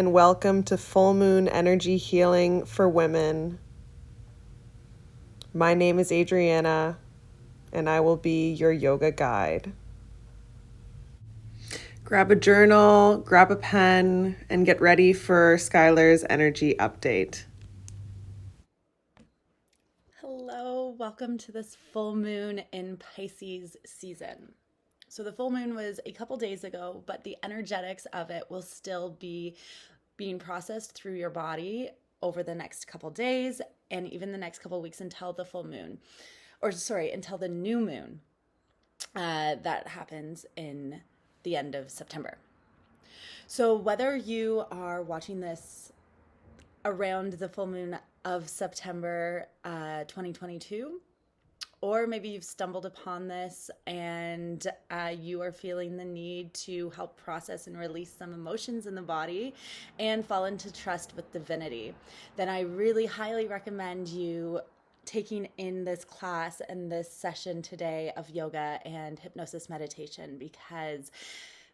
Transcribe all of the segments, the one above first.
and welcome to Full Moon Energy Healing for Women. My name is Adriana, and I will be your yoga guide. Grab a journal, grab a pen, and get ready for Skylar's energy update. Hello, welcome to this full moon in Pisces season. So the full moon was a couple days ago, but the energetics of it will still be being processed through your body over the next couple days and even the next couple weeks until the full moon, until the new moon that happens in the end of September. So whether you are watching this around the full moon of September 2022, or maybe you've stumbled upon this and you are feeling the need to help process and release some emotions in the body and fall into trust with divinity, then I really highly recommend you taking in this class and this session today of yoga and hypnosis meditation, because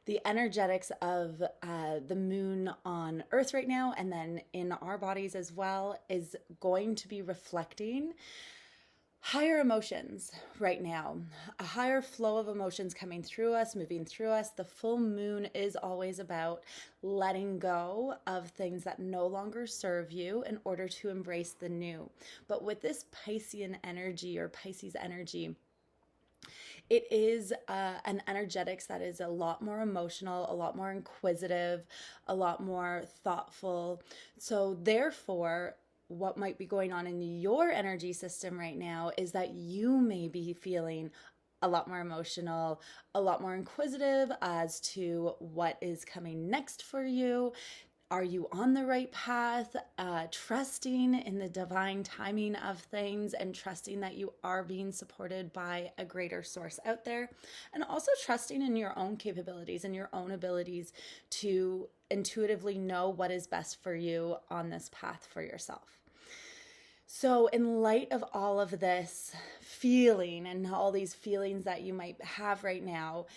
the energetics of the moon on Earth right now, and then in our bodies as well, is going to be reflecting higher emotions right now, a higher flow of emotions coming through us, moving through us. The full moon is always about letting go of things that no longer serve you in order to embrace the new. But with this Piscean energy or Pisces energy, it is an energetics that is a lot more emotional, a lot more inquisitive, a lot more thoughtful. So therefore, what might be going on in your energy system right now is that you may be feeling a lot more emotional, a lot more inquisitive as to what is coming next for you. Are you on the right path? Trusting in the divine timing of things and trusting that you are being supported by a greater source out there. And also trusting in your own capabilities and your own abilities to intuitively know what is best for you on this path for yourself. So in light of all of this feeling and all these feelings that you might have right now,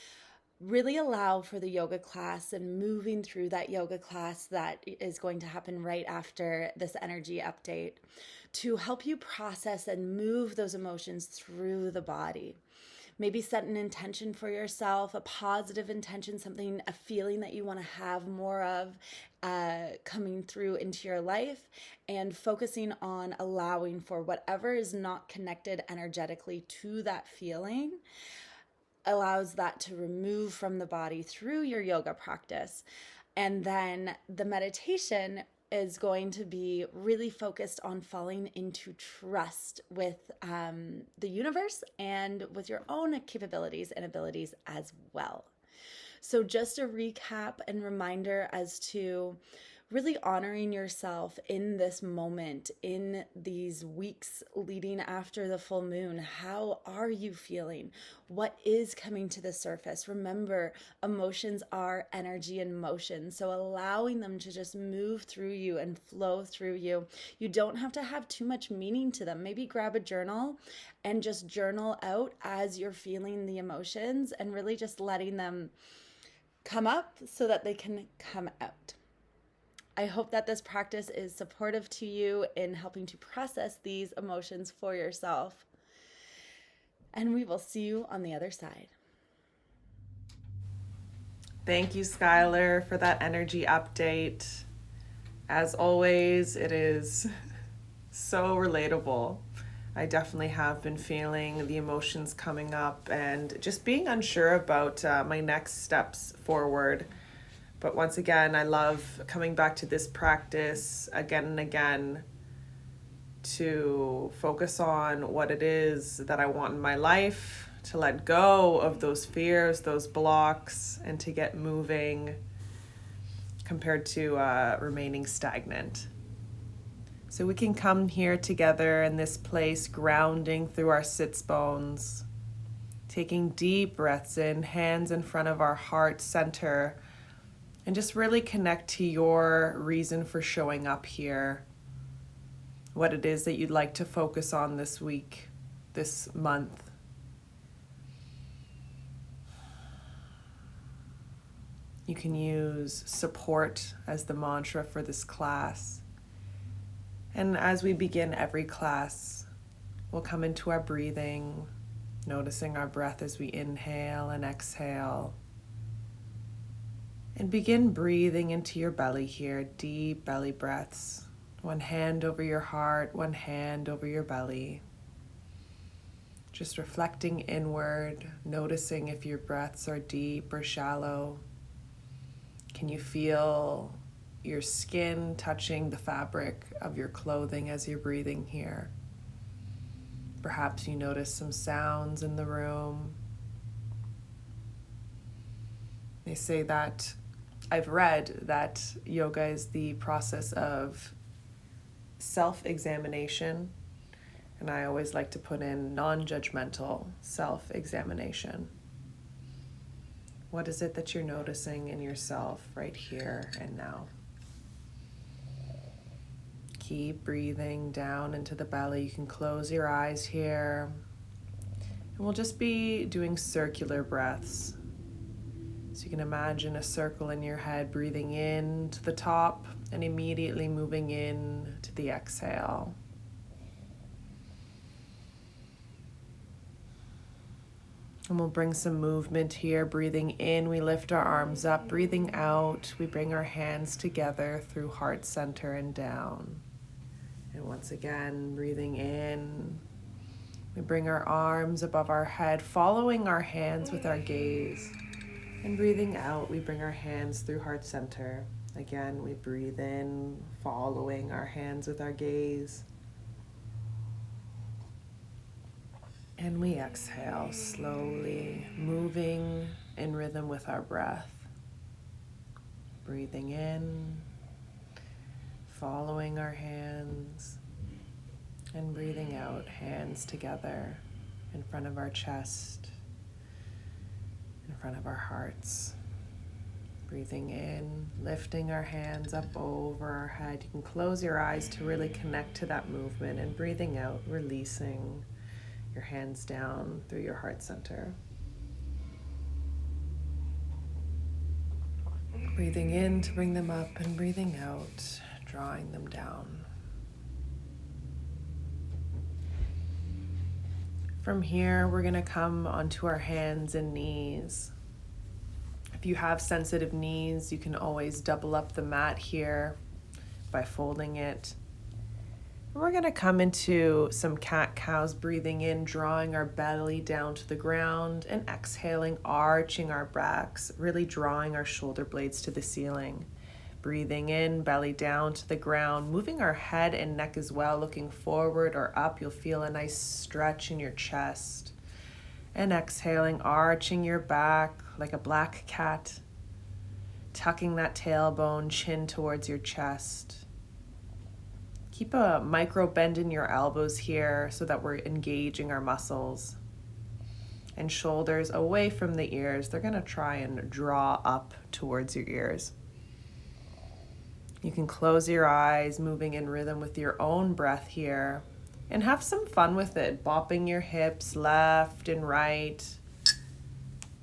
really allow for the yoga class and moving through that yoga class that is going to happen right after this energy update to help you process and move those emotions through the body. Maybe set an intention for yourself, a positive intention, something, a feeling that you want to have more of coming through into your life, and focusing on allowing for whatever is not connected energetically to that feeling, allows that to remove from the body through your yoga practice. And then the meditation is going to be really focused on falling into trust with the universe and with your own capabilities and abilities as well. So just a recap and reminder as to really honoring yourself in this moment, in these weeks leading after the full moon. How are you feeling? What is coming to the surface? Remember, emotions are energy and motion, so allowing them to just move through you and flow through you. You don't have to have too much meaning to them. Maybe grab a journal and just journal out as you're feeling the emotions and really just letting them come up so that they can come out. I hope that this practice is supportive to you in helping to process these emotions for yourself. And we will see you on the other side. Thank you, Skylar, for that energy update. As always, it is so relatable. I definitely have been feeling the emotions coming up and just being unsure about my next steps forward. But once again, I love coming back to this practice again and again to focus on what it is that I want in my life, to let go of those fears, those blocks, and to get moving compared to remaining stagnant. So we can come here together in this place, grounding through our sits bones, taking deep breaths in, hands in front of our heart center, and just really connect to your reason for showing up here, what it is that you'd like to focus on this week, this month. You can use support as the mantra for this class. And as we begin every class, we'll come into our breathing, noticing our breath as we inhale and exhale. And begin breathing into your belly here, deep belly breaths. One hand over your heart, one hand over your belly. Just reflecting inward, noticing if your breaths are deep or shallow. Can you feel your skin touching the fabric of your clothing as you're breathing here? Perhaps you notice some sounds in the room. They say that, I've read that yoga is the process of self-examination, and I always like to put in non-judgmental self-examination. What is it that you're noticing in yourself right here and now? Keep breathing down into the belly. You can close your eyes here. And we'll just be doing circular breaths. So you can imagine a circle in your head, breathing in to the top and immediately moving in to the exhale. And we'll bring some movement here. Breathing in, we lift our arms up. Breathing out, we bring our hands together through heart center and down. And once again, breathing in, we bring our arms above our head, following our hands with our gaze. And breathing out, we bring our hands through heart center. Again, we breathe in, following our hands with our gaze. And we exhale slowly, moving in rhythm with our breath. Breathing in, following our hands, and breathing out, hands together in front of our chest, in front of our hearts. Breathing in, lifting our hands up over our head. You can close your eyes to really connect to that movement, and breathing out, releasing your hands down through your heart center. Breathing in to bring them up, and breathing out, drawing them down. From here, we're going to come onto our hands and knees. If you have sensitive knees, you can always double up the mat here by folding it. We're going to come into some cat-cows, breathing in, drawing our belly down to the ground, and exhaling, arching our backs, really drawing our shoulder blades to the ceiling. Breathing in, belly down to the ground, moving our head and neck as well, looking forward or up. You'll feel a nice stretch in your chest. And exhaling, arching your back like a black cat, tucking that tailbone, chin towards your chest. Keep a micro bend in your elbows here so that we're engaging our muscles. And shoulders away from the ears. They're going to try and draw up towards your ears. You can close your eyes, moving in rhythm with your own breath here. And have some fun with it, bopping your hips left and right.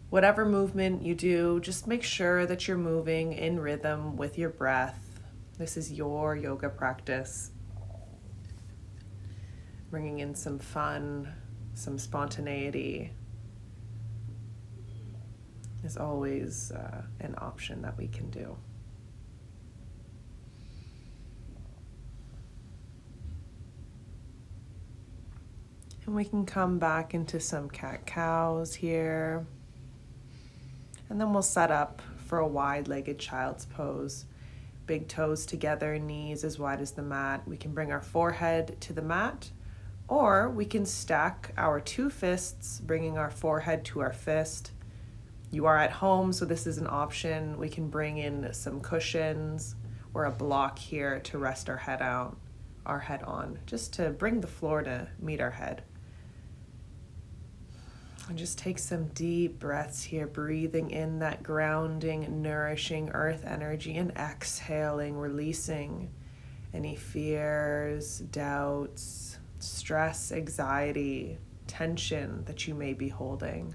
Whatever movement you do, just make sure that you're moving in rhythm with your breath. This is your yoga practice. Bringing in some fun, some spontaneity is always an option that we can do. And we can come back into some cat-cows here. And then we'll set up for a wide-legged child's pose. Big toes together, knees as wide as the mat. We can bring our forehead to the mat, or we can stack our two fists, bringing our forehead to our fist. You are at home, so this is an option. We can bring in some cushions or a block here to rest our head on, just to bring the floor to meet our head. And just take some deep breaths here, breathing in that grounding, nourishing earth energy, and exhaling, releasing any fears, doubts, stress, anxiety, tension that you may be holding.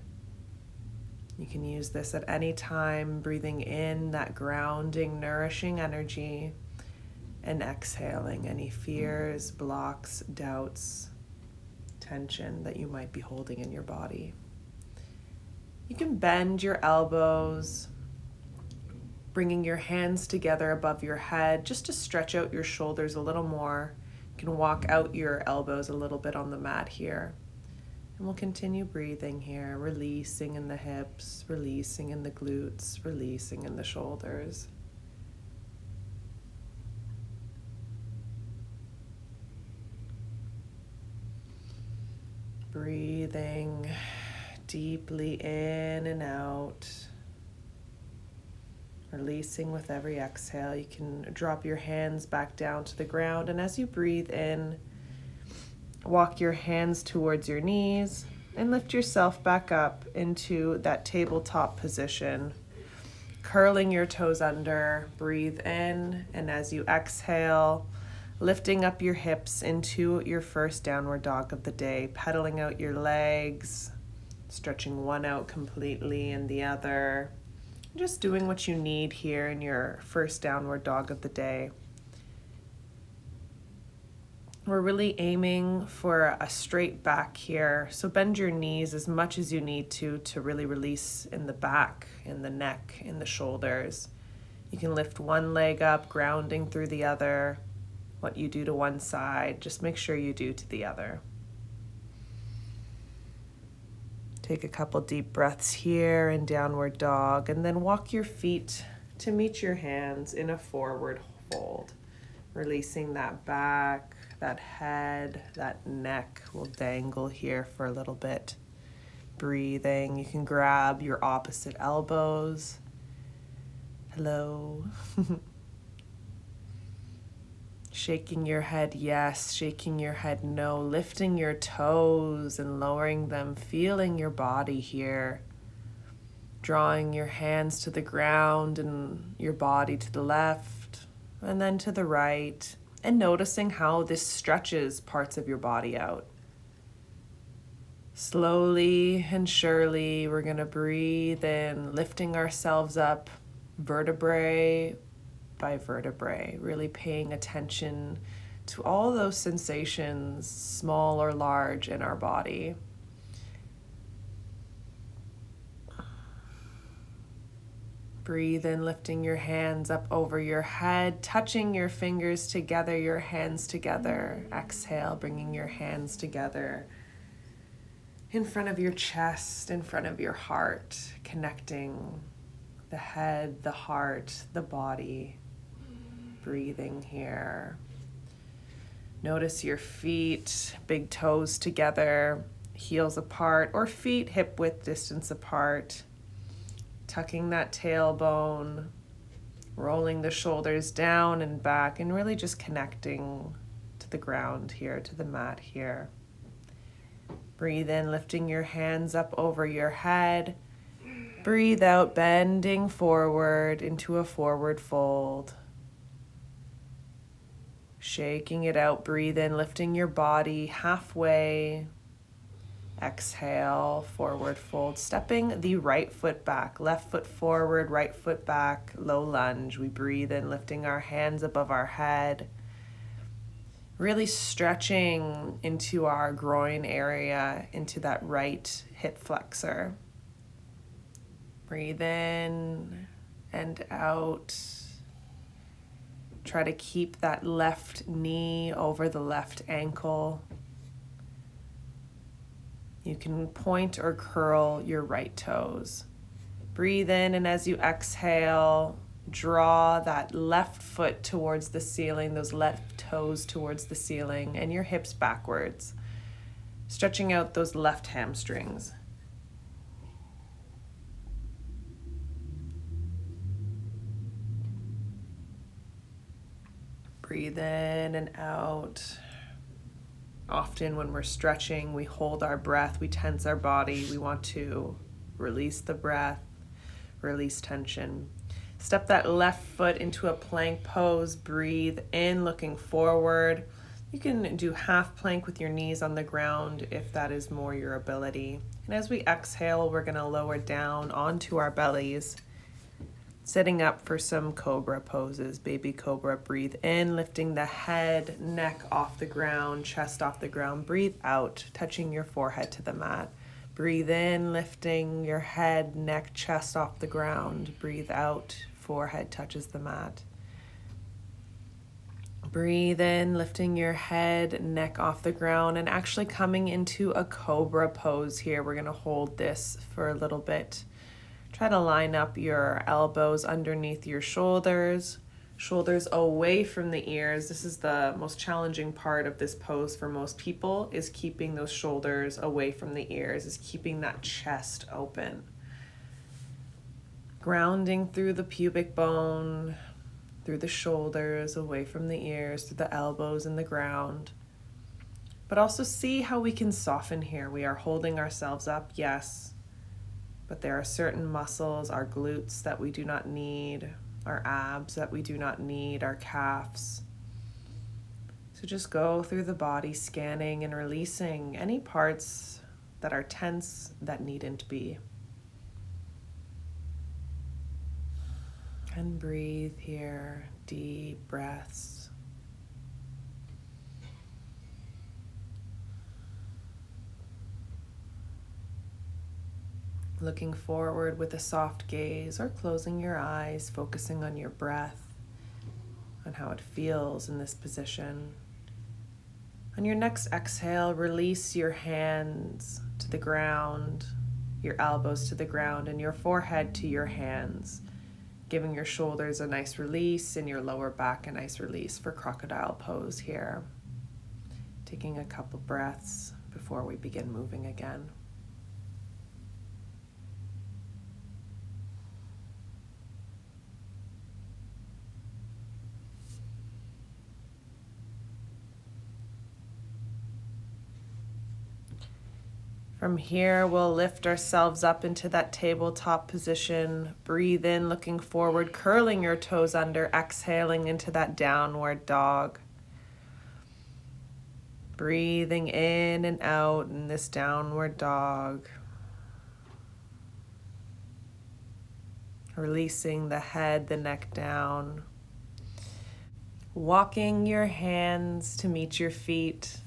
You can use this at any time, breathing in that grounding, nourishing energy and exhaling any fears, blocks, doubts, tension that you might be holding in your body. You can bend your elbows, bringing your hands together above your head just to stretch out your shoulders a little more. You can walk out your elbows a little bit on the mat here. And we'll continue breathing here, releasing in the hips, releasing in the glutes, releasing in the shoulders. Breathing deeply in and out. Releasing with every exhale. You can drop your hands back down to the ground, and as you breathe in, walk your hands towards your knees and lift yourself back up into that tabletop position. Curling your toes under, breathe in, and as you exhale, lifting up your hips into your first downward dog of the day, pedaling out your legs, stretching one out completely and the other. Just doing what you need here in your first downward dog of the day. We're really aiming for a straight back here. So bend your knees as much as you need to really release in the back, in the neck, in the shoulders. You can lift one leg up, grounding through the other. What you do to one side, just make sure you do to the other. Take a couple deep breaths here in downward dog, and then walk your feet to meet your hands in a forward fold. Releasing that back, that head, that neck will dangle here for a little bit. Breathing, you can grab your opposite elbows. Hello. Shaking your head yes, shaking your head no, lifting your toes and lowering them, feeling your body here. Drawing your hands to the ground and your body to the left and then to the right, and noticing how this stretches parts of your body out. Slowly and surely, we're going to breathe in, lifting ourselves up vertebrae by vertebrae, really paying attention to all those sensations, small or large, in our body. Breathe in, lifting your hands up over your head, touching your fingers together, your hands together. Exhale, bringing your hands together in front of your chest, in front of your heart, connecting the head, the heart, the body. Breathing here. Notice your feet, big toes together, heels apart, or feet hip width distance apart. Tucking that tailbone, rolling the shoulders down and back, and really just connecting to the ground here, to the mat here. Breathe in, lifting your hands up over your head. Breathe out, bending forward into a forward fold. Shaking it out, breathe in, lifting your body halfway. Exhale, forward fold, stepping the right foot back, left foot forward, right foot back, low lunge. We breathe in, lifting our hands above our head. Really stretching into our groin area, into that right hip flexor. Breathe in and out. Try to keep that left knee over the left ankle. You can point or curl your right toes. Breathe in, and as you exhale, draw that left foot towards the ceiling, those left toes towards the ceiling, and your hips backwards, stretching out those left hamstrings. Breathe in and out. Often when we're stretching, we hold our breath, we tense our body. We want to release the breath, release tension. Step that left foot into a plank pose. Breathe in, looking forward. You can do half plank with your knees on the ground if that is more your ability. And as we exhale, we're going to lower down onto our bellies, setting up for some cobra poses. Baby cobra, breathe in, lifting the head, neck off the ground, chest off the ground. Breathe out, touching your forehead to the mat. Breathe in, lifting your head, neck, chest off the ground. Breathe out, forehead touches the mat. Breathe in, lifting your head, neck off the ground, and actually coming into a cobra pose here. We're going to hold this for a little bit. Try to line up your elbows underneath your shoulders, shoulders away from the ears. This is the most challenging part of this pose for most people, is keeping those shoulders away from the ears, is keeping that chest open. Grounding through the pubic bone, through the shoulders, away from the ears, through the elbows and the ground. But also see how we can soften here. We are holding ourselves up, yes, but there are certain muscles, our glutes that we do not need, our abs that we do not need, our calves. So just go through the body, scanning and releasing any parts that are tense that needn't be. And breathe here, deep breaths. Looking forward with a soft gaze or closing your eyes, focusing on your breath, on how it feels in this position. On your next exhale, release your hands to the ground, your elbows to the ground, and your forehead to your hands, giving your shoulders a nice release and your lower back a nice release for crocodile pose here. Taking a couple breaths before we begin moving again. From here, we'll lift ourselves up into that tabletop position. Breathe in, looking forward, curling your toes under, exhaling into that downward dog. Breathing in and out in this downward dog. Releasing the head, the neck down. Walking your hands to meet your feet.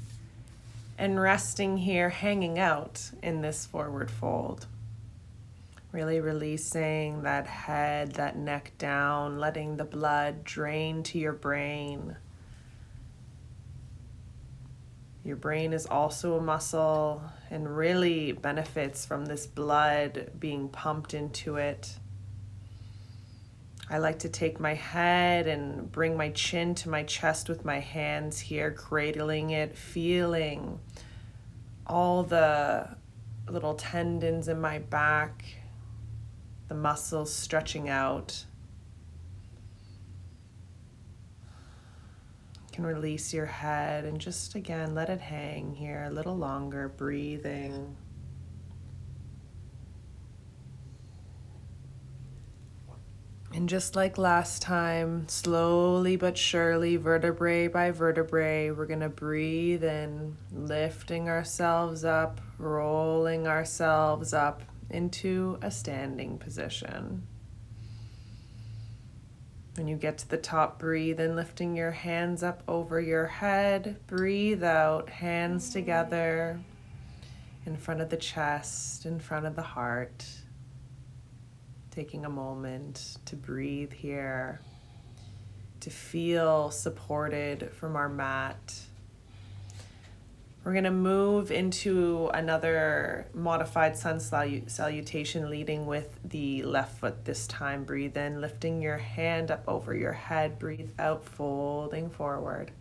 And resting here, hanging out in this forward fold. Really releasing that head, that neck down, letting the blood drain to your brain. Your brain is also a muscle and really benefits from this blood being pumped into it. I like to take my head and bring my chin to my chest with my hands here, cradling it, feeling all the little tendons in my back, the muscles stretching out. You can release your head and just again let it hang here a little longer, breathing. And just like last time, slowly but surely, vertebrae by vertebrae, we're going to breathe in, lifting ourselves up, rolling ourselves up into a standing position. When you get to the top, breathe in, lifting your hands up over your head. Breathe out, hands together in front of the chest, in front of the heart. Taking a moment to breathe here, to feel supported from our mat. We're going to move into another modified sun salutation, leading with the left foot this time. Breathe in, lifting your hand up over your head. Breathe out, folding forward.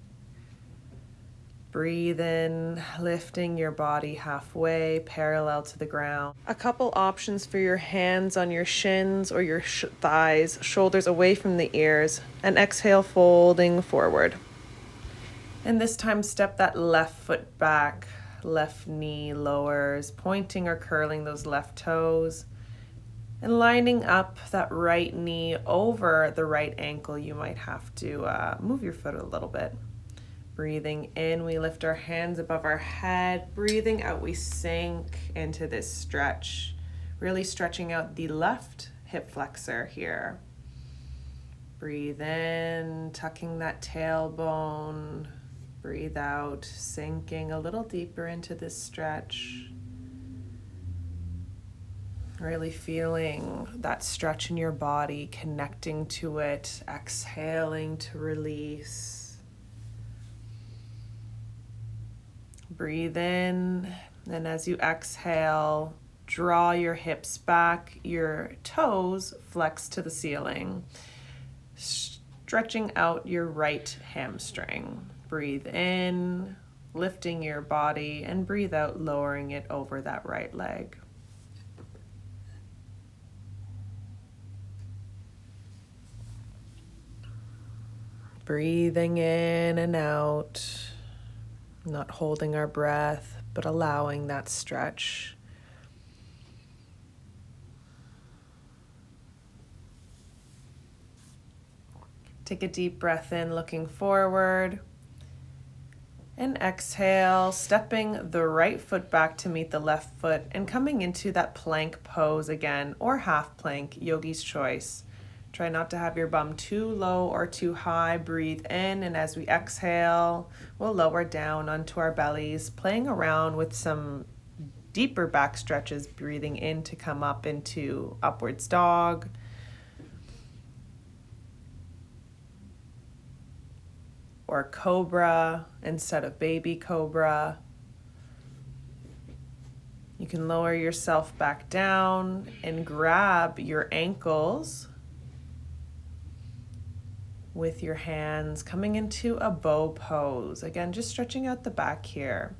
Breathe in, lifting your body halfway, parallel to the ground. A couple options for your hands on your shins or your thighs, shoulders away from the ears, and exhale, folding forward. And this time, step that left foot back, left knee lowers, pointing or curling those left toes, and lining up that right knee over the right ankle. You might have to move your foot a little bit. Breathing in, we lift our hands above our head. Breathing out, we sink into this stretch, really stretching out the left hip flexor here. Breathe in, tucking that tailbone. Breathe out, sinking a little deeper into this stretch. Really feeling that stretch in your body, connecting to it, exhaling to release. Breathe in, and as you exhale, draw your hips back, your toes flex to the ceiling, stretching out your right hamstring. Breathe in, lifting your body, and breathe out, lowering it over that right leg. Breathing in and out, not holding our breath, but allowing that stretch. Take a deep breath in, looking forward. And exhale, stepping the right foot back to meet the left foot and coming into that plank pose again, or half plank, yogi's choice. Try not to have your bum too low or too high. Breathe in, and as we exhale, we'll lower down onto our bellies, playing around with some deeper back stretches, breathing in to come up into upwards dog. Or cobra instead of baby cobra. You can lower yourself back down and grab your ankles with your hands, coming into a bow pose. Again, just stretching out the back here.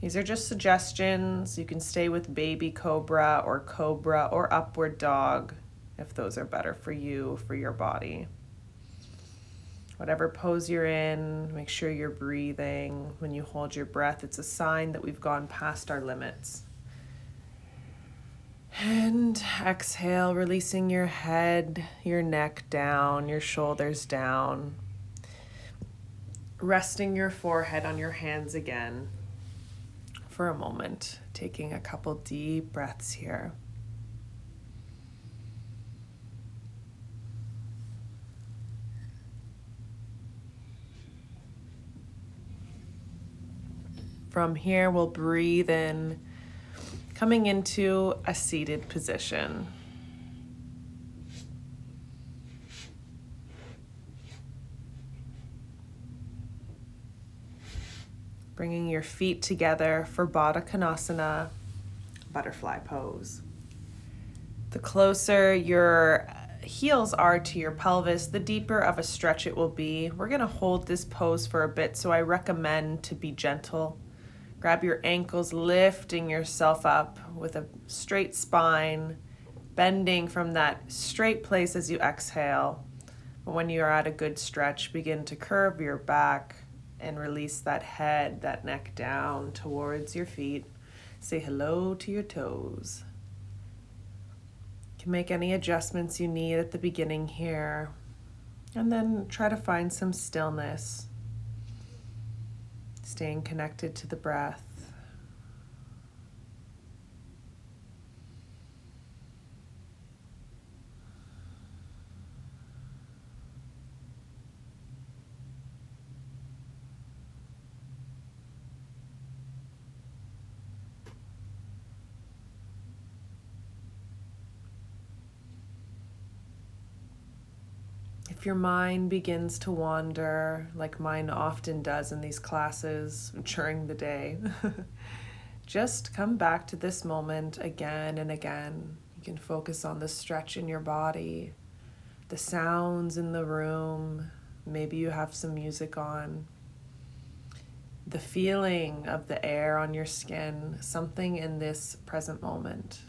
These are just suggestions. You can stay with baby cobra or upward dog if those are better for you, for your body. Whatever pose you're in, make sure you're breathing. When you hold your breath, it's a sign that we've gone past our limits. And exhale, releasing your head, your neck down, your shoulders down. Resting your forehead on your hands again for a moment. Taking a couple deep breaths here. From here, we'll breathe in, coming into a seated position. Bringing your feet together for Baddha Konasana, butterfly pose. The closer your heels are to your pelvis, the deeper of a stretch it will be. We're going to hold this pose for a bit, so I recommend to be gentle. Grab your ankles, lifting yourself up with a straight spine, bending from that straight place as you exhale. But when you are at a good stretch, begin to curve your back and release that head, that neck down towards your feet. Say hello to your toes. You can make any adjustments you need at the beginning here, and then try to find some stillness. Staying connected to the breath. If your mind begins to wander, like mine often does in these classes during the day, just come back to this moment again and again. You can focus on the stretch in your body, the sounds in the room. Maybe you have some music on. The feeling of the air on your skin, something in this present moment.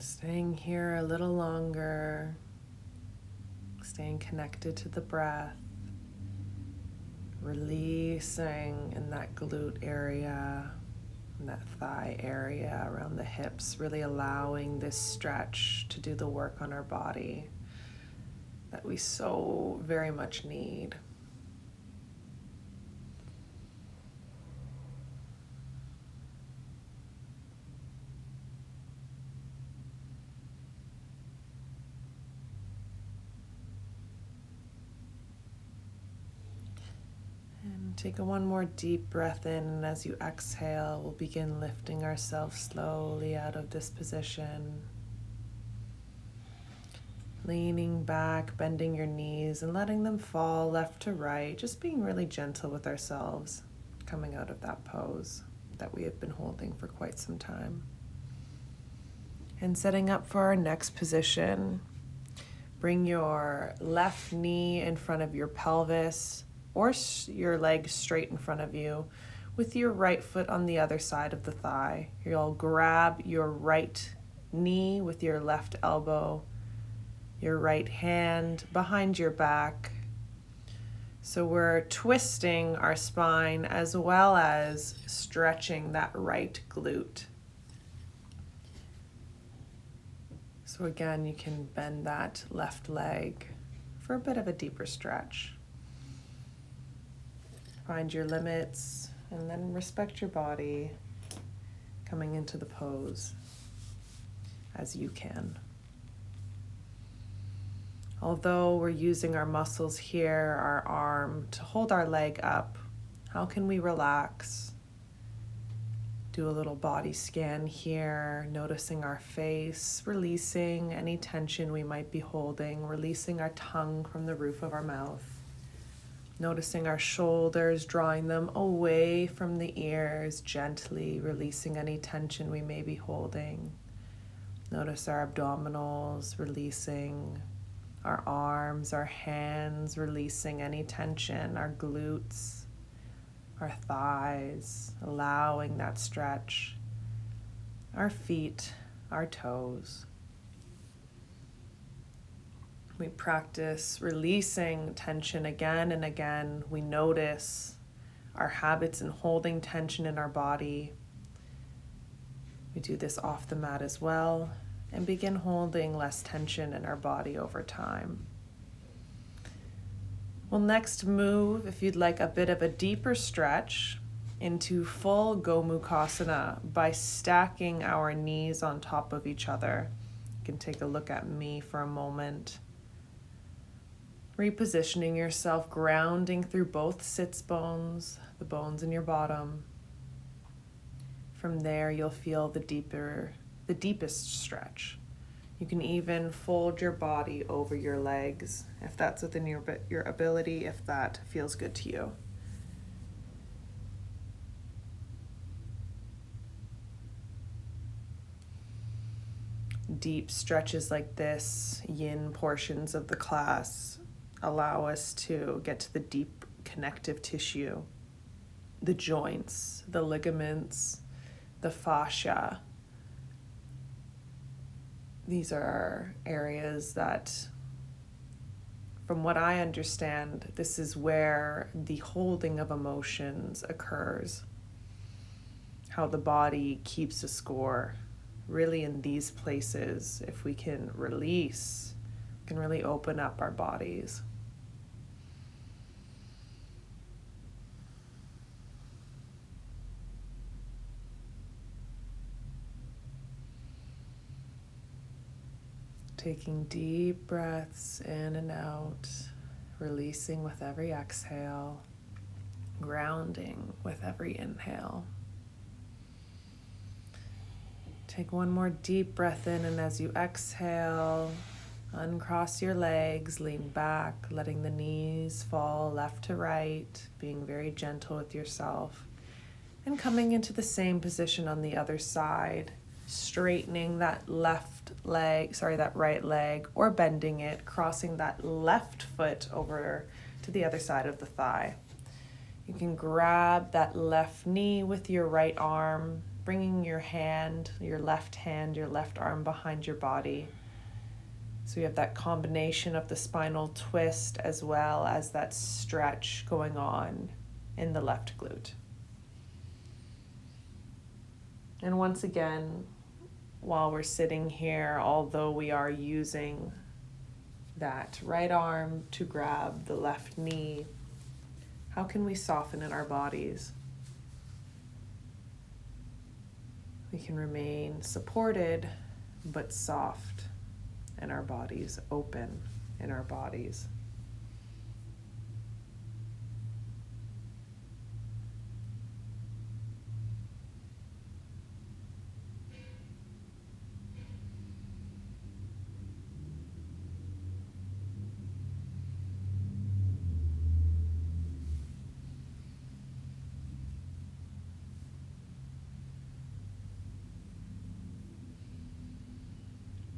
Staying here a little longer, staying connected to the breath, releasing in that glute area, in that thigh area around the hips, really allowing this stretch to do the work on our body that we so very much need. And take one more deep breath in, and as you exhale, we'll begin lifting ourselves slowly out of this position. Leaning back, bending your knees and letting them fall left to right, just being really gentle with ourselves, coming out of that pose that we have been holding for quite some time. And setting up for our next position, bring your left knee in front of your pelvis or your leg straight in front of you with your right foot on the other side of the thigh. You'll grab your right knee with your left elbow, your right hand behind your back. So we're twisting our spine as well as stretching that right glute. So again, you can bend that left leg for a bit of a deeper stretch. Find your limits and then respect your body coming into the pose as you can. Although we're using our muscles here, our arm, to hold our leg up, how can we relax? Do a little body scan here, noticing our face, releasing any tension we might be holding, releasing our tongue from the roof of our mouth. Noticing our shoulders, drawing them away from the ears, gently releasing any tension we may be holding. Notice our abdominals, releasing our arms, our hands, releasing any tension, our glutes, our thighs, allowing that stretch, our feet, our toes. We practice releasing tension again and again. We notice our habits in holding tension in our body. We do this off the mat as well and begin holding less tension in our body over time. We'll next move, if you'd like a bit of a deeper stretch, into full Gomukhasana by stacking our knees on top of each other. You can take a look at me for a moment. Repositioning yourself, grounding through both sits bones, the bones in your bottom. From there, you'll feel the deepest stretch. You can even fold your body over your legs if that's within your ability, if that feels good to you. Deep stretches like this, yin portions of the class, allow us to get to the deep connective tissue, the joints, the ligaments, the fascia. These are areas that, from what I understand, this is where the holding of emotions occurs, how the body keeps a score. Really in these places, if we can release, we can really open up our bodies. Taking deep breaths in and out, releasing with every exhale, grounding with every inhale. Take one more deep breath in, and as you exhale, uncross your legs, lean back, letting the knees fall left to right, being very gentle with yourself, and coming into the same position on the other side, straightening that right leg, or bending it, crossing that left foot over to the other side of the thigh. You can grab that left knee with your right arm, bringing your left hand, your left arm behind your body. So you have that combination of the spinal twist as well as that stretch going on in the left glute. And once again, while we're sitting here, although we are using that right arm to grab the left knee, how can we soften in our bodies? We can remain supported but soft in our bodies, open in our bodies.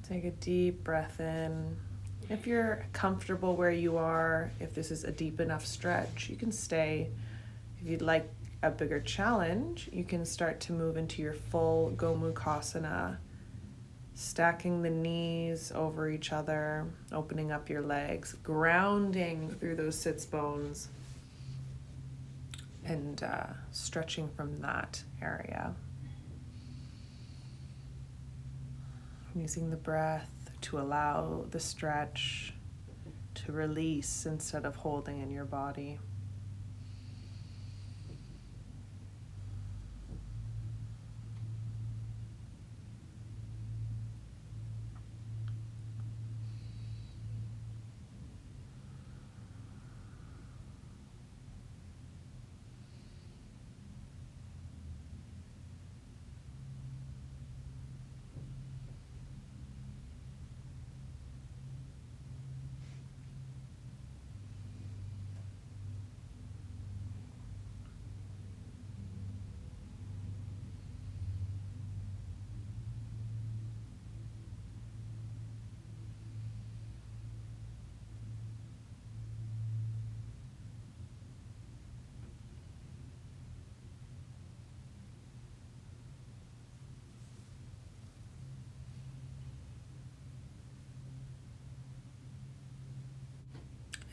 Take a deep breath in. If you're comfortable where you are, if this is a deep enough stretch, you can stay. If you'd like a bigger challenge, you can start to move into your full Womxn, stacking the knees over each other, opening up your legs, grounding through those sits bones, and stretching from that area. Using the breath to allow the stretch to release instead of holding in your body.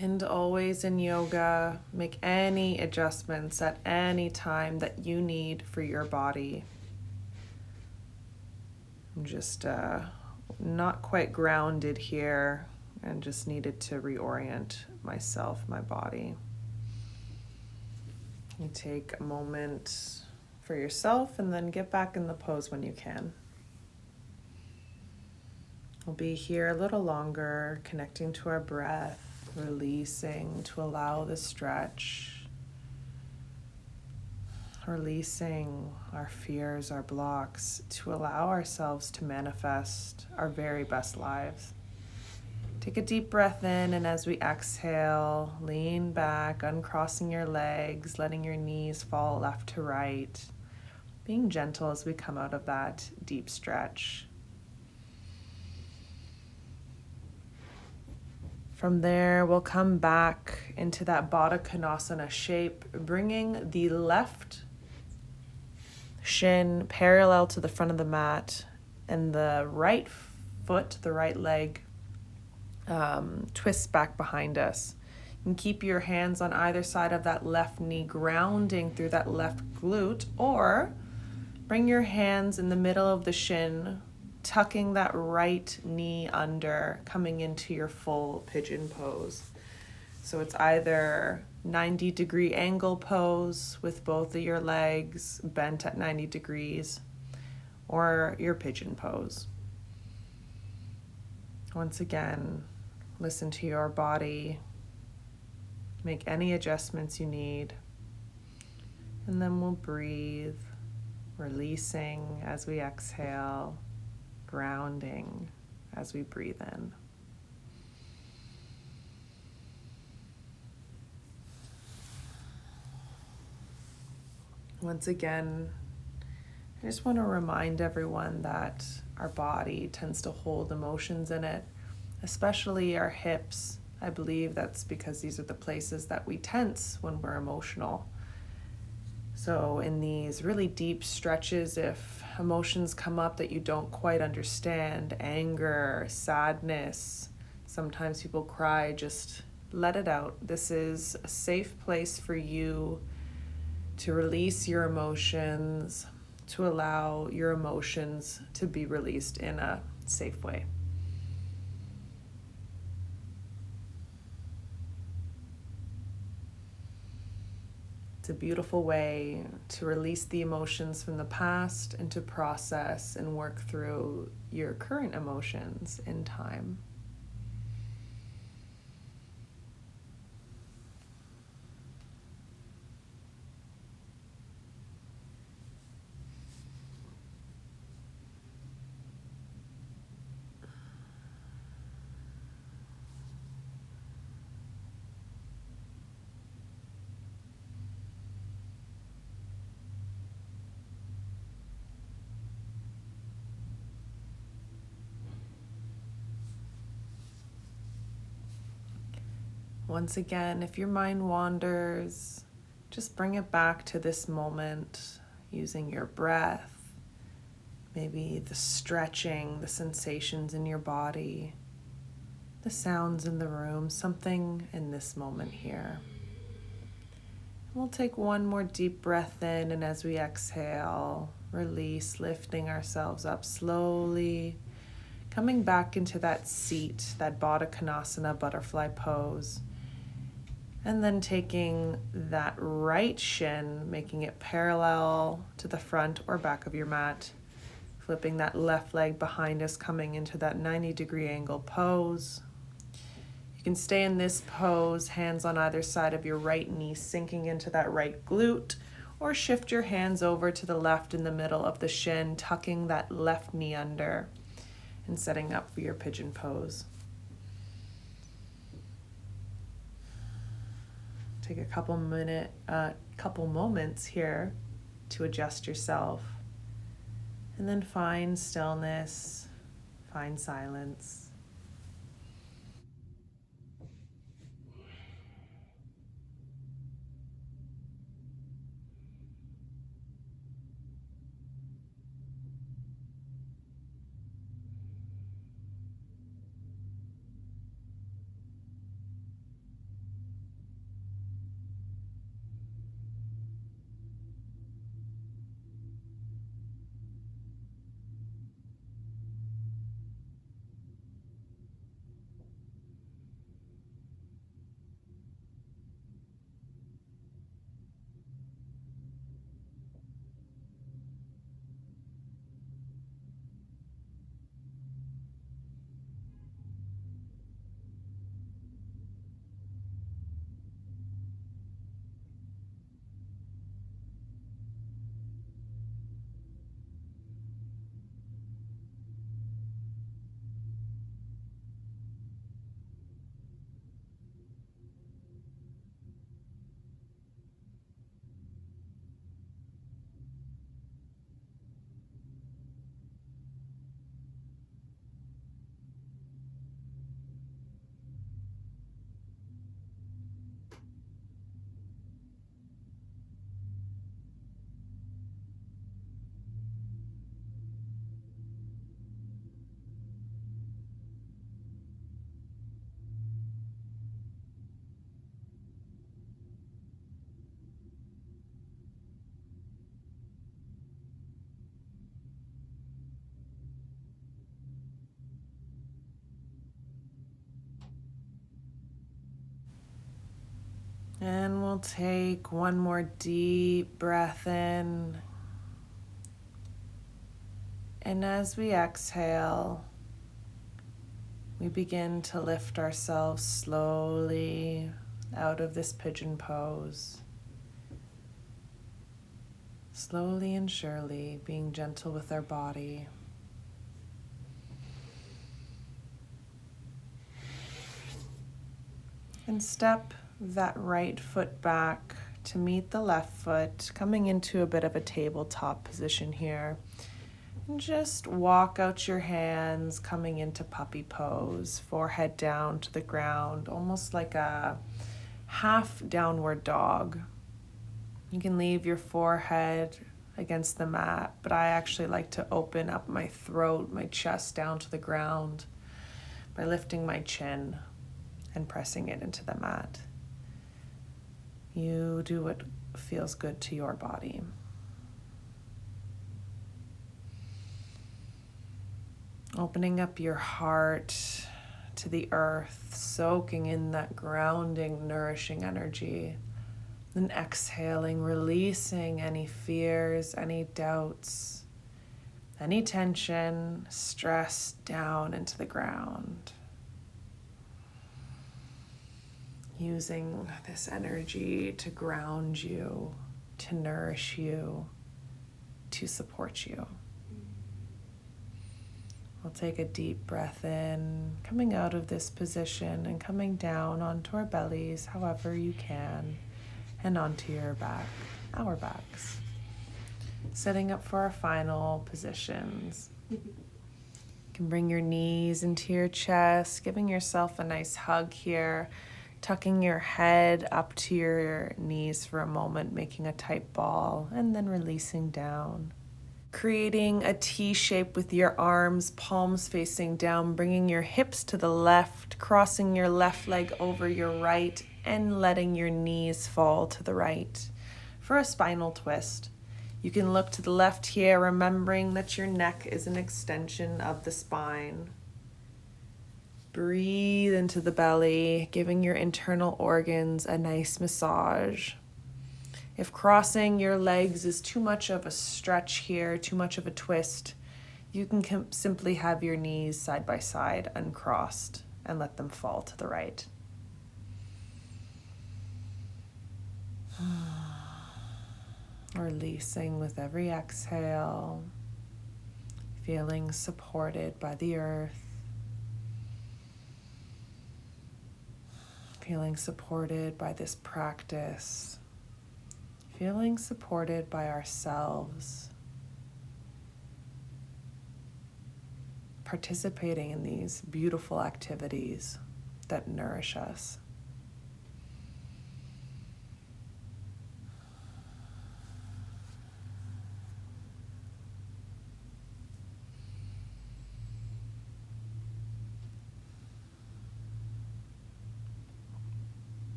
And always in yoga, make any adjustments at any time that you need for your body. I'm just not quite grounded here and just needed to reorient myself, my body. You take a moment for yourself and then get back in the pose when you can. We'll be here a little longer, connecting to our breath, releasing to allow the stretch, releasing our fears, our blocks, to allow ourselves to manifest our very best lives. Take a deep breath in, and as we exhale, lean back, uncrossing your legs, letting your knees fall left to right, being gentle as we come out of that deep stretch. From there, we'll come back into that Baddha Konasana shape, bringing the left shin parallel to the front of the mat and the right foot, the right leg, twists back behind us. You can keep your hands on either side of that left knee, grounding through that left glute, or bring your hands in the middle of the shin, tucking that right knee under, coming into your full pigeon pose. So it's either 90-degree angle pose with both of your legs bent at 90 degrees, or your pigeon pose. Once again, listen to your body, make any adjustments you need, and then we'll breathe, releasing as we exhale, grounding as we breathe in. Once again, I just want to remind everyone that our body tends to hold emotions in it, especially our hips. I believe that's because these are the places that we tense when we're emotional. So in these really deep stretches, if emotions come up that you don't quite understand, anger, sadness, sometimes people cry, just let it out. This is a safe place for you to release your emotions, to allow your emotions to be released in a safe way. It's a beautiful way to release the emotions from the past and to process and work through your current emotions in time. Once again, if your mind wanders, just bring it back to this moment using your breath, maybe the stretching, the sensations in your body, the sounds in the room, something in this moment here. We'll take one more deep breath in, and as we exhale, release, lifting ourselves up slowly, coming back into that seat, that Baddha Konasana butterfly pose. And then taking that right shin, making it parallel to the front or back of your mat, flipping that left leg behind us, coming into that 90-degree angle pose. You can stay in this pose, hands on either side of your right knee, sinking into that right glute, or shift your hands over to the left in the middle of the shin, tucking that left knee under and setting up for your pigeon pose. Take a couple moments here to adjust yourself, and then find stillness, find silence. And we'll take one more deep breath in. And as we exhale, we begin to lift ourselves slowly out of this pigeon pose. Slowly and surely, being gentle with our body. And step that right foot back to meet the left foot, coming into a bit of a tabletop position here. And just walk out your hands, coming into puppy pose, forehead down to the ground, almost like a half downward dog. You can leave your forehead against the mat, but I actually like to open up my throat, my chest down to the ground by lifting my chin and pressing it into the mat. You do what feels good to your body. Opening up your heart to the earth, soaking in that grounding, nourishing energy. Then exhaling, releasing any fears, any doubts, any tension, stress down into the ground. Using this energy to ground you, to nourish you, to support you. We'll take a deep breath in, coming out of this position and coming down onto our bellies, however you can, and onto your back, our backs. Setting up for our final positions. You can bring your knees into your chest, giving yourself a nice hug here, tucking your head up to your knees for a moment, making a tight ball, and then releasing down. Creating a T shape with your arms, palms facing down, bringing your hips to the left, crossing your left leg over your right, and letting your knees fall to the right for a spinal twist. You can look to the left here, remembering that your neck is an extension of the spine. Breathe into the belly, giving your internal organs a nice massage. If crossing your legs is too much of a stretch here, too much of a twist, you can simply have your knees side by side uncrossed and let them fall to the right. Releasing with every exhale, feeling supported by the earth, feeling supported by this practice, feeling supported by ourselves, participating in these beautiful activities that nourish us.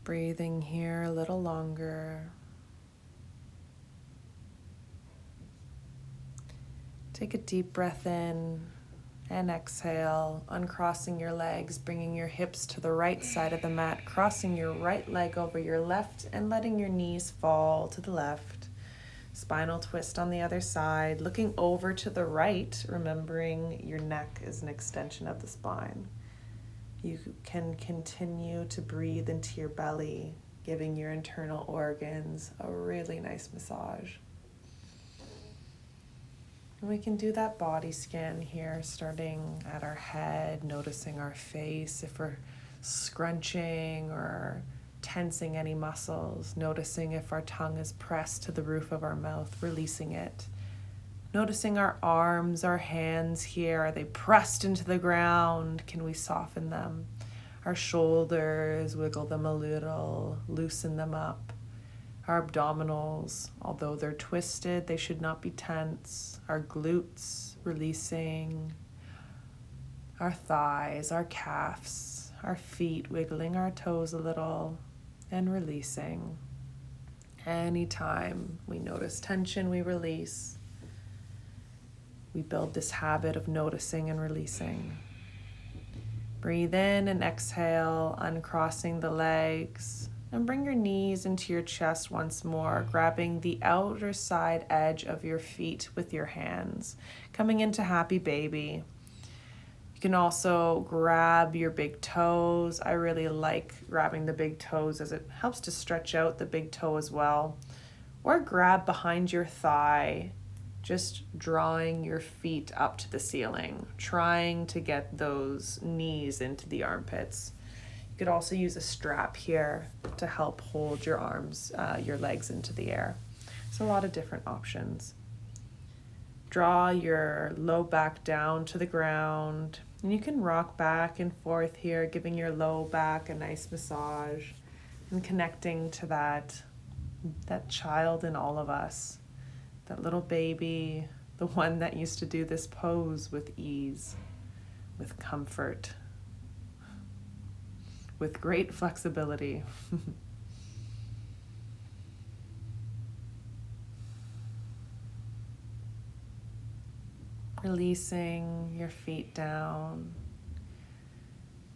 Breathing here a little longer. Take a deep breath in and exhale, uncrossing your legs, bringing your hips to the right side of the mat, crossing your right leg over your left and letting your knees fall to the left. Spinal twist on the other side, looking over to the right, remembering your neck is an extension of the spine. You can continue to breathe into your belly, giving your internal organs a really nice massage. And we can do that body scan here, starting at our head, noticing our face, if we're scrunching or tensing any muscles, noticing if our tongue is pressed to the roof of our mouth, releasing it. Noticing our arms, our hands here, are they pressed into the ground? Can we soften them? Our shoulders, wiggle them a little, loosen them up. Our abdominals, although they're twisted, they should not be tense. Our glutes, releasing. Our thighs, our calves, our feet, wiggling our toes a little and releasing. Anytime we notice tension, we release. We build this habit of noticing and releasing. Breathe in and exhale, uncrossing the legs. And bring your knees into your chest once more, grabbing the outer side edge of your feet with your hands. Coming into happy baby. You can also grab your big toes. I really like grabbing the big toes as it helps to stretch out the big toe as well. Or grab behind your thigh, just drawing your feet up to the ceiling, trying to get those knees into the armpits. You could also use a strap here to help hold your arms, your legs into the air. So a lot of different options. Draw your low back down to the ground, And you can rock back and forth here, giving your low back a nice massage and connecting to that child in all of us, that little baby, the one that used to do this pose with ease, with comfort, with great flexibility. Releasing your feet down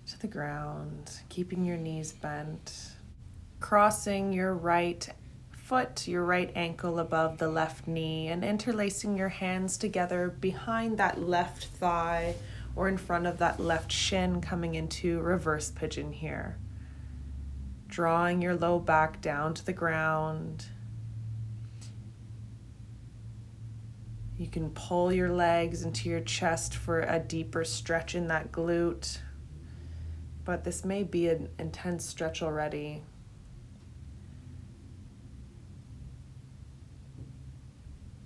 to the ground, keeping your knees bent, crossing your right foot, your right ankle above the left knee, and interlacing your hands together behind that left thigh or in front of that left shin, coming into reverse pigeon here. Drawing your low back down to the ground. You can pull your legs into your chest for a deeper stretch in that glute, but this may be an intense stretch already.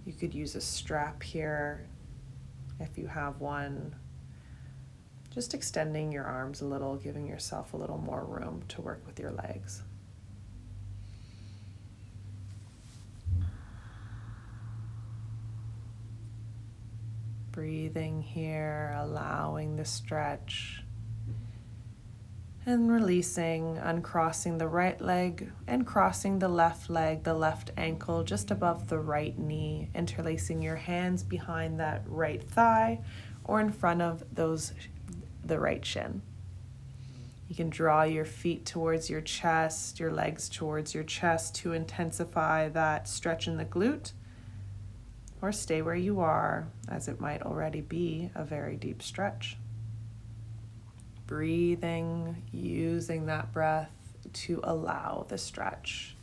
You could use a strap here if you have one. Just extending your arms a little, giving yourself a little more room to work with your legs. Breathing here, allowing the stretch. And releasing, uncrossing the right leg and crossing the left leg, the left ankle just above the right knee, interlacing your hands behind that right thigh or in front of the right shin. You can draw your feet towards your chest, your legs towards your chest to intensify that stretch in the glute, or stay where you are, as it might already be a very deep stretch. Breathing, using that breath to allow the stretch.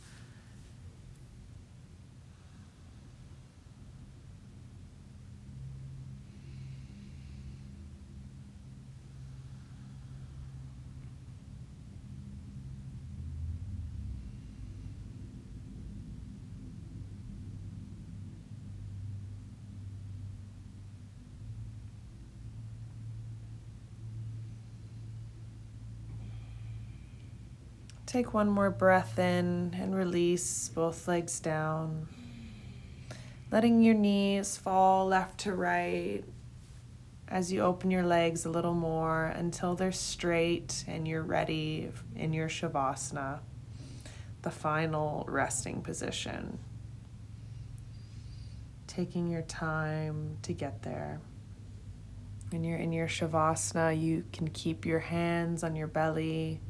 Take one more breath in and release both legs down. Letting your knees fall left to right as you open your legs a little more until they're straight and you're ready in your Shavasana, the final resting position. Taking your time to get there. When you're in your Shavasana, you can keep your hands on your belly,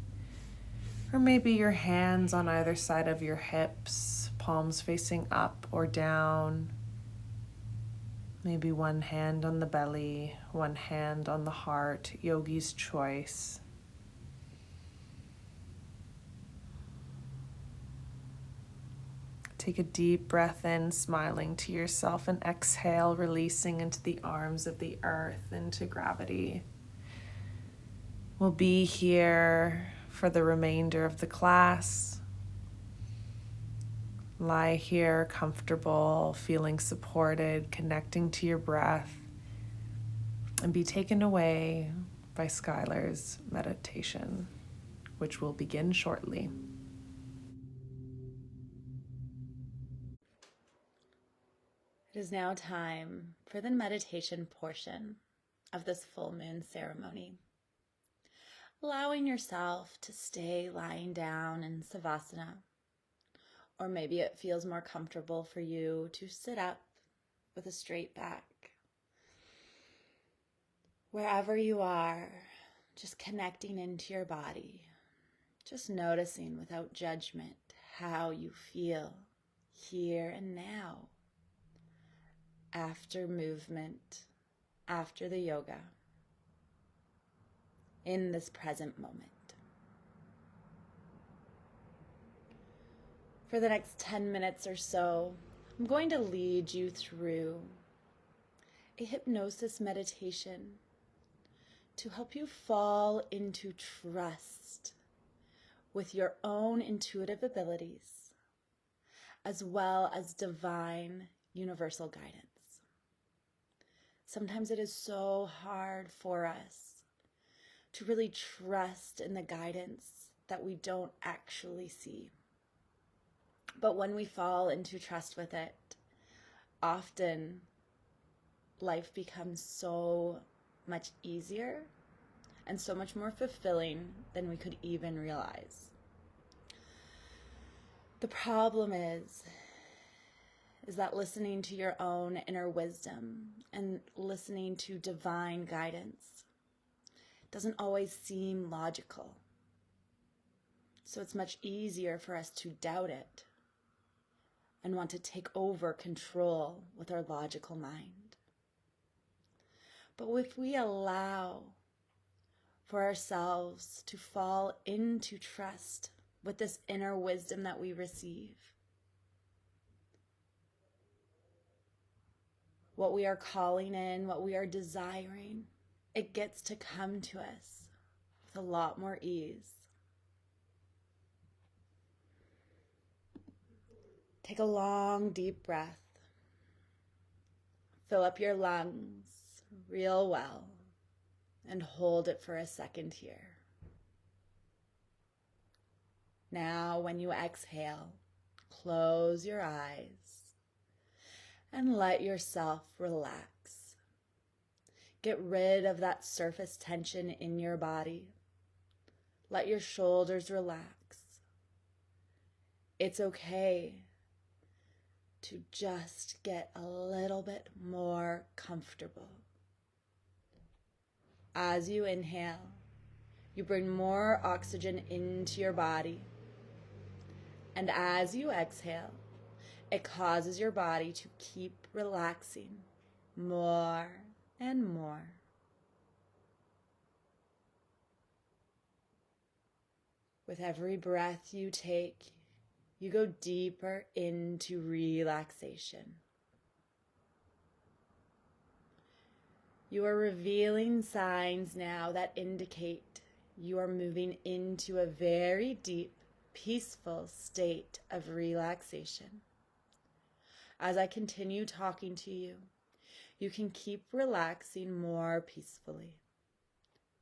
or maybe your hands on either side of your hips, palms facing up or down. Maybe one hand on the belly, one hand on the heart, yogi's choice. Take a deep breath in, smiling to yourself, and exhale, releasing into the arms of the earth, into gravity. We'll be here for the remainder of the class. Lie here comfortable, feeling supported, connecting to your breath, and be taken away by Skylar's meditation, which will begin shortly. It is now time for the meditation portion of this full moon ceremony. Allowing yourself to stay lying down in Savasana, or maybe it feels more comfortable for you to sit up with a straight back. Wherever you are, just connecting into your body, just noticing without judgment how you feel here and now, after movement, after the yoga, in this present moment. For the next 10 minutes or so, I'm going to lead you through a hypnosis meditation to help you fall into trust with your own intuitive abilities, as well as divine universal guidance. Sometimes it is so hard for us to really trust in the guidance that we don't actually see. But when we fall into trust with it, often life becomes so much easier and so much more fulfilling than we could even realize. The problem is that listening to your own inner wisdom and listening to divine guidance doesn't always seem logical. So it's much easier for us to doubt it and want to take over control with our logical mind. But if we allow for ourselves to fall into trust with this inner wisdom that we receive, what we are calling in, what we are desiring, it gets to come to us with a lot more ease. Take a long, deep breath. Fill up your lungs real well and hold it for a second here. Now, when you exhale, close your eyes and let yourself relax. Get rid of that surface tension in your body. Let your shoulders relax. It's okay to just get a little bit more comfortable. As you inhale, you bring more oxygen into your body. And as you exhale, it causes your body to keep relaxing more and more. With every breath you take, you go deeper into relaxation. You are revealing signs now that indicate you are moving into a very deep, peaceful state of relaxation. As I continue talking to you, you can keep relaxing more peacefully,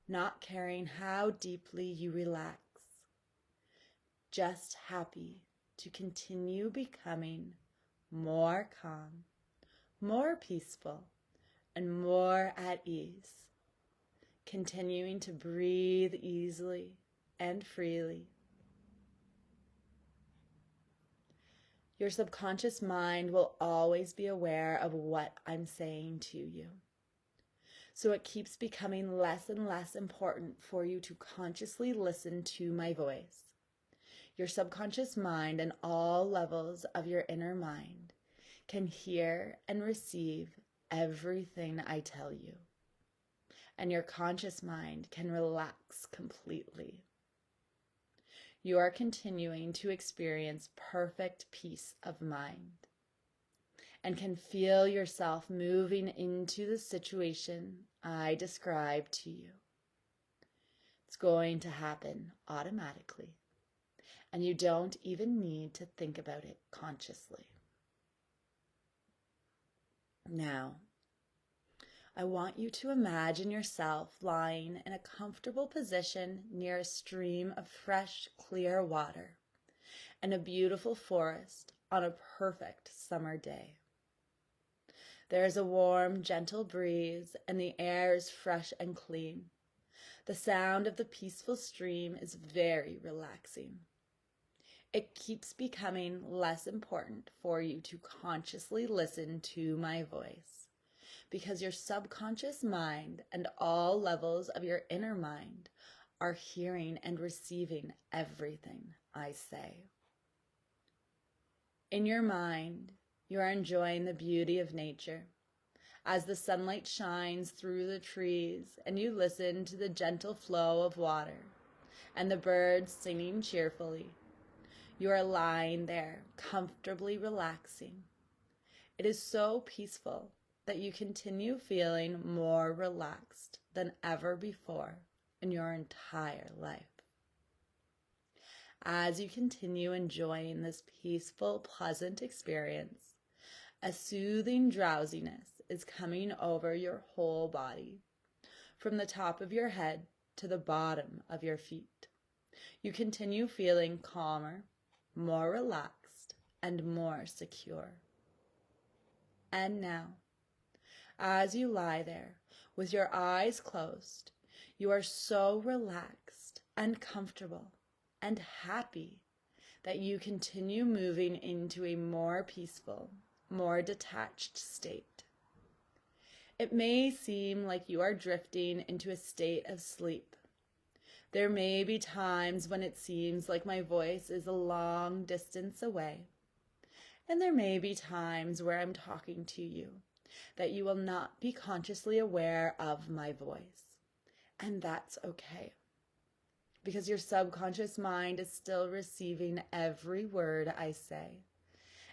not caring how deeply you relax, just happy to continue becoming more calm, more peaceful, and more at ease, continuing to breathe easily and freely. Your subconscious mind will always be aware of what I'm saying to you. So it keeps becoming less and less important for you to consciously listen to my voice. Your subconscious mind and all levels of your inner mind can hear and receive everything I tell you. And your conscious mind can relax completely. You are continuing to experience perfect peace of mind and can feel yourself moving into the situation I described to you. It's going to happen automatically, and you don't even need to think about it consciously. Now, I want you to imagine yourself lying in a comfortable position near a stream of fresh, clear water and a beautiful forest on a perfect summer day. There is a warm, gentle breeze and the air is fresh and clean. The sound of the peaceful stream is very relaxing. It keeps becoming less important for you to consciously listen to my voice, because your subconscious mind and all levels of your inner mind are hearing and receiving everything I say. In your mind, you are enjoying the beauty of nature as the sunlight shines through the trees and you listen to the gentle flow of water and the birds singing cheerfully. You are lying there, comfortably relaxing. It is so peaceful that you continue feeling more relaxed than ever before in your entire life. As you continue enjoying this peaceful, pleasant experience, a soothing drowsiness is coming over your whole body, from the top of your head to the bottom of your feet. You continue feeling calmer, more relaxed, and more secure. And now, as you lie there with your eyes closed, you are so relaxed and comfortable and happy that you continue moving into a more peaceful, more detached state. It may seem like you are drifting into a state of sleep. There may be times when it seems like my voice is a long distance away. And there may be times where I'm talking to you that you will not be consciously aware of my voice. And that's okay, because your subconscious mind is still receiving every word I say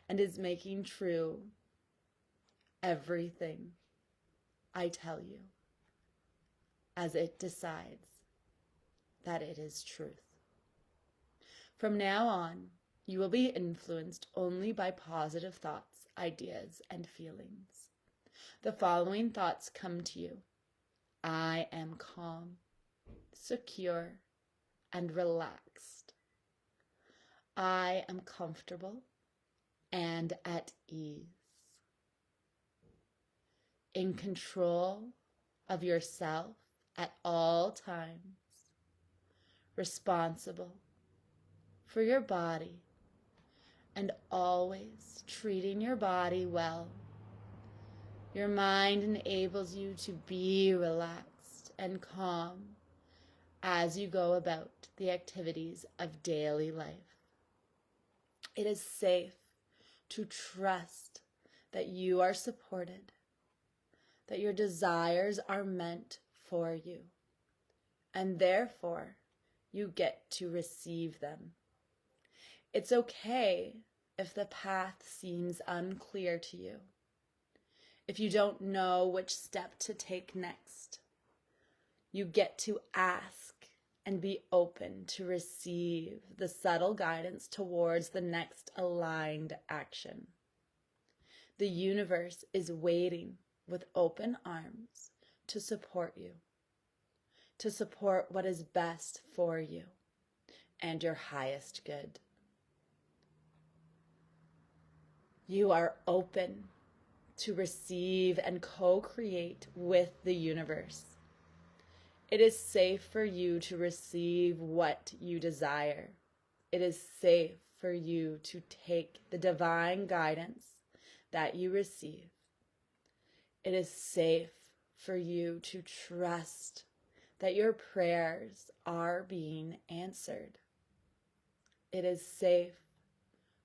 and is making true everything I tell you as it decides that it is truth. From now on, you will be influenced only by positive thoughts, ideas, and feelings. The following thoughts come to you. I am calm, secure, and relaxed. I am comfortable and at ease. In control of yourself at all times. Responsible for your body and always treating your body well. Your mind enables you to be relaxed and calm as you go about the activities of daily life. It is safe to trust that you are supported, that your desires are meant for you, and therefore you get to receive them. It's okay if the path seems unclear to you, if you don't know which step to take next. You get to ask and be open to receive the subtle guidance towards the next aligned action. The universe is waiting with open arms to support you, to support what is best for you and your highest good. You are open to receive and co-create with the universe. It is safe for you to receive what you desire. It is safe for you to take the divine guidance that you receive. It is safe for you to trust that your prayers are being answered. It is safe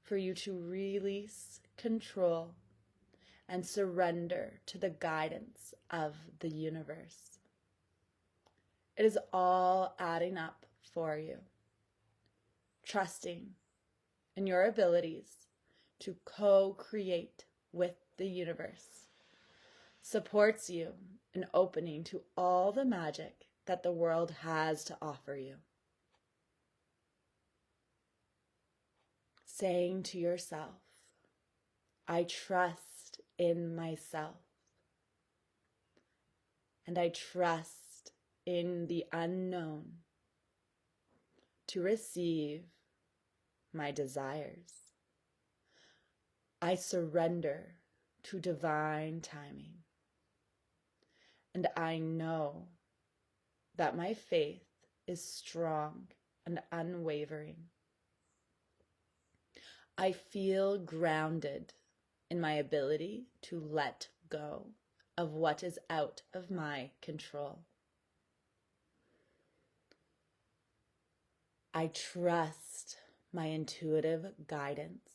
for you to release control and surrender to the guidance of the universe. It is all adding up for you. Trusting in your abilities to co-create with the universe supports you in opening to all the magic that the world has to offer you. Saying to yourself, I trust in myself, and I trust in the unknown to receive my desires. I surrender to divine timing, and I know that my faith is strong and unwavering. I feel grounded in my ability to let go of what is out of my control. I trust my intuitive guidance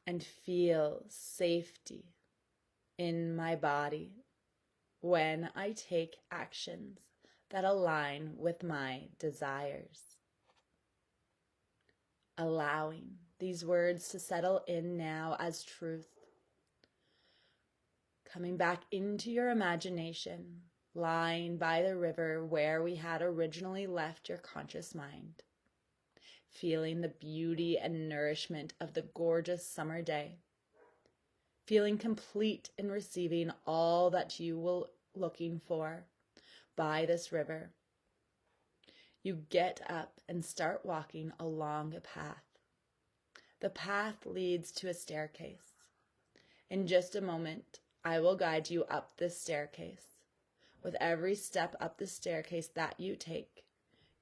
and feel safety in my body when I take actions that align with my desires. Allowing these words to settle in now as truth. Coming back into your imagination, lying by the river where we had originally left your conscious mind. Feeling the beauty and nourishment of the gorgeous summer day. Feeling complete in receiving all that you were looking for by this river You get up and start walking along a path. The path leads to a staircase. In just a moment, I will guide you up this staircase. With every step up the staircase that you take,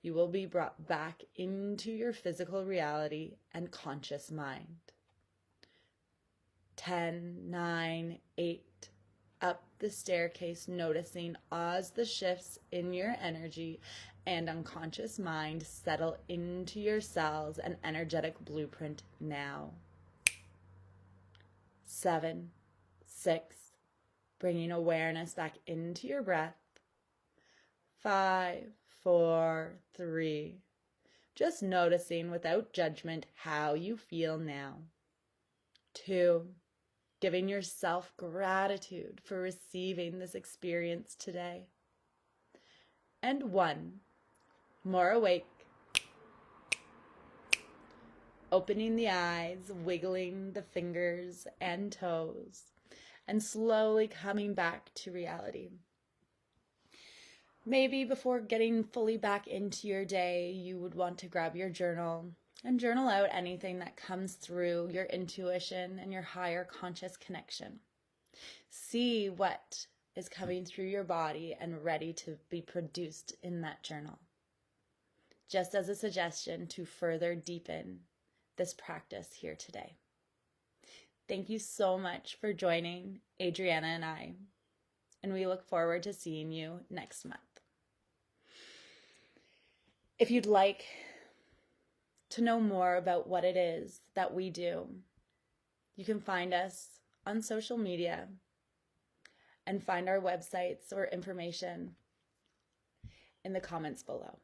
you will be brought back into your physical reality and conscious mind. 10, 9, 8. Up the staircase, noticing as the shifts in your energy and unconscious mind settle into your cells and energetic blueprint now. 7, 6, bringing awareness back into your breath. 5, 4, 3, just noticing without judgment how you feel now. 2, giving yourself gratitude for receiving this experience today. And 1, more awake, opening the eyes, wiggling the fingers and toes, and slowly coming back to reality. Maybe before getting fully back into your day, you would want to grab your journal and journal out anything that comes through your intuition and your higher conscious connection. See what is coming through your body and ready to be produced in that journal. Just as a suggestion to further deepen this practice here today. Thank you so much for joining Adriana and I, and we look forward to seeing you next month. If you'd like to know more about what it is that we do, you can find us on social media and find our websites or information in the comments below.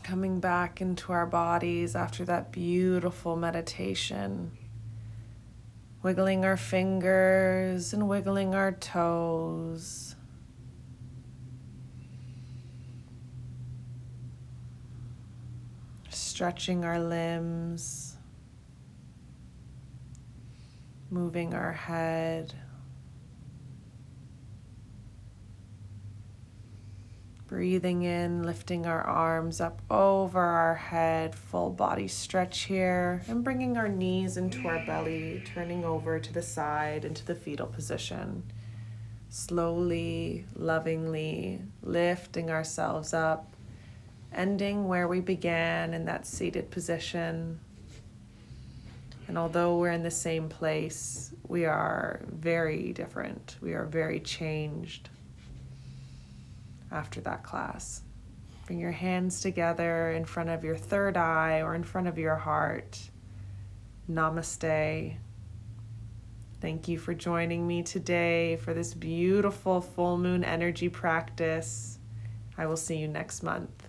Coming back into our bodies after that beautiful meditation. Wiggling our fingers and wiggling our toes. Stretching our limbs. Moving our head. Breathing in, lifting our arms up over our head, full body stretch here, and bringing our knees into our belly, turning over to the side into the fetal position. Slowly, lovingly lifting ourselves up, ending where we began in that seated position. And although we're in the same place, we are very different. We are very changed. After that class, bring your hands together in front of your third eye or in front of your heart. Namaste. Thank you for joining me today for this beautiful full moon energy practice. I will see you next month.